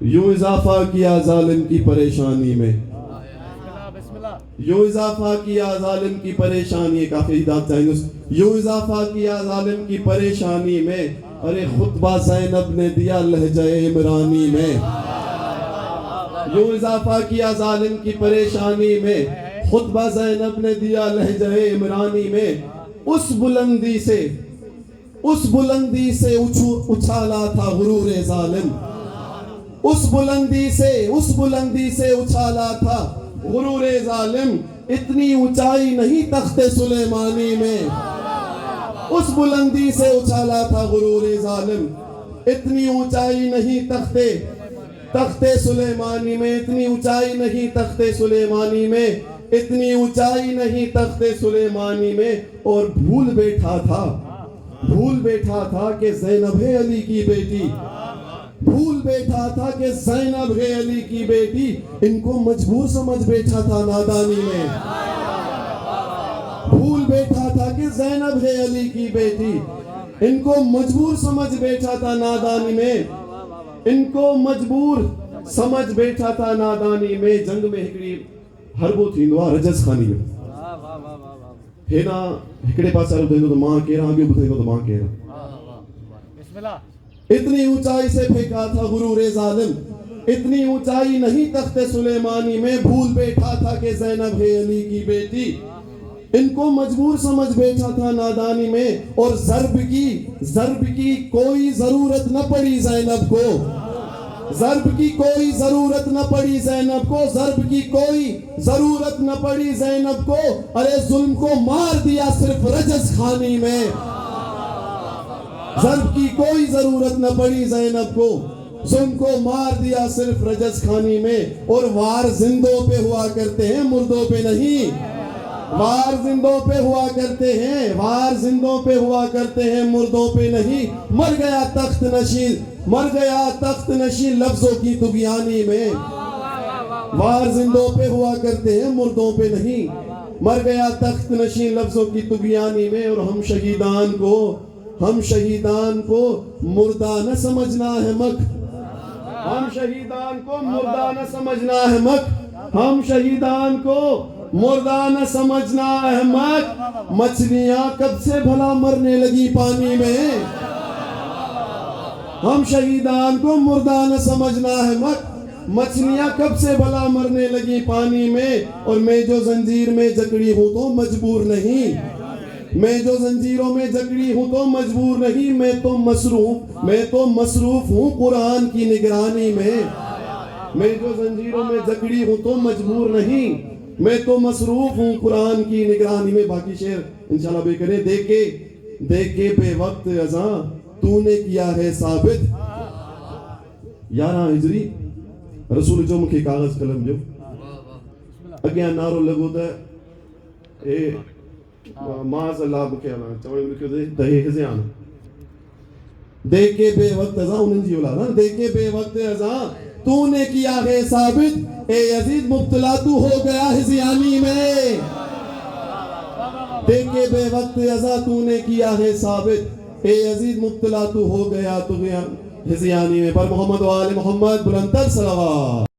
یوں اضافہ کیا ظالم کی پریشانی میں، یوں اضافہ کیا ظالم کی پریشانی، کافی داد چاہیں گے، یوں اضافہ کیا ظالم کی پریشانی میں، ارے خطبہ زینب نے دیا لہجہ عمرانی میں، یوں اضافہ کیا ظالم کی پریشانی میں، خطبہ زینب نے دیا لہجہ عمرانی میں، اس بلندی سے اچھالا تھا غرور ظالم، اس بلندی سے اچھالا تھا غرور ظالم، اتنی اونچائی نہیں تخت سلیمانی میں، اس بلندی سے اچھالا تھا غرور ظالم، اتنی اونچائی نہیں تخت سلیمانی میں، اتنی اونچائی نہیں تخت سلیمانی میں، اتنی اونچائی نہیں تخت سلیمانی میں، اور بھول بیٹھا تھا کہ زینب ہے علی کی بیٹی، بھول بیٹھا تھا کہ زینب ہے علی کی بیٹی، ان کو مجبور سمجھ بیٹھا تھا نادانی میں، بھول بیٹھا تھا کہ زینب ہے علی کی بیٹی، ان کو مجبور سمجھ بیٹھا تھا نادانی میں، ان کو مجبور سمجھ بیٹھا تھا نادانی میں، جنگ میں ہکڑی حربو تھیندو آ رجس خانی میں ہینا ہکڑے پاس عرب دیندو تو ماں کہہ رہا آگے بتائیں تو ماں کہہ رہا، اتنی اونچائی سے پھینکا تھا غرور ظالم، اتنی اونچائی نہیں تخت سلیمانی میں، بھول بیٹھا تھا کہ زینب ہے علی کی بیٹی، ان کو مجبور سمجھ بیٹھا تھا نادانی میں، اور ضرب کی کوئی ضرورت نہ پڑی زینب کو، ضرب کی کوئی ضرورت نہ پڑی زینب کو، ضرب کی کوئی ضرورت نہ پڑی زینب کو، ارے ظلم کو مار دیا صرف رجز خانی میں، ضرب کی کوئی ضرورت نہ پڑی زینب کو، ظلم کو مار دیا صرف رجز خانی میں، اور وار زندوں پہ ہوا کرتے ہیں مردوں پہ نہیں، وار زندوں پہ ہوا کرتے ہیں، وار زندوں پہ ہوا کرتے ہیں مردوں پہ نہیں، مر گیا تخت نشین لفظوں کی طغیانی میں، وار زندوں پہ ہوا کرتے ہیں مردوں پہ نہیں، مر گیا تخت نشین لفظوں کی طغیانی میں، اور ہم شہیدان کو مردہ نہ سمجھنا ہے مکھ، ہم شہیدان کو مردہ نہ سمجھنا ہے مکھ، ہم شہیدان کو مردہ نہ سمجھنا ہے مکھ، مچھلیاں کب سے بھلا مرنے لگی پانی میں، ہم شہیدان کو مردہ نہ سمجھنا ہے مکھ، مچھلیاں کب سے بھلا مرنے لگی پانی میں، اور میں جو زنجیر میں جکڑی ہوں تو مجبور نہیں، میں جو زنجیروں میں جکڑی ہوں تو مجبور نہیں، میں تو مصروف ہوں قرآن کی نگرانی میں، میں جو زنجیروں میں جکڑی ہوں تو مجبور نہیں، میں تو مصروف ہوں قرآن کی نگرانی میں۔ باقی شعر انشاءاللہ بے کرے، دیکھ کے بے وقت اذاں تو نے کیا ہے ثابت، 11 ہجری رسول جو مکھے کاغذ قلم جو اگیاں نارو لگو تا اے معاذ اللہ مکھے آنا چوئے لکھو دے دہے ہزے آنا، دیکھ کے بے وقت اذاں انہوں جی اولادا، دیکھ کے بے وقت اذاں تو نے کیا ہے ثابت، اے یزید مبتلا تو ہو گیا ہزیانی میں، دیکھ کے بے وقت اذاں تو نے کیا ہے ثابت، اے یزید مبتلا تو ہو گیا ہزیانی میں۔ پر محمد و آل محمد بلند تر صلوات۔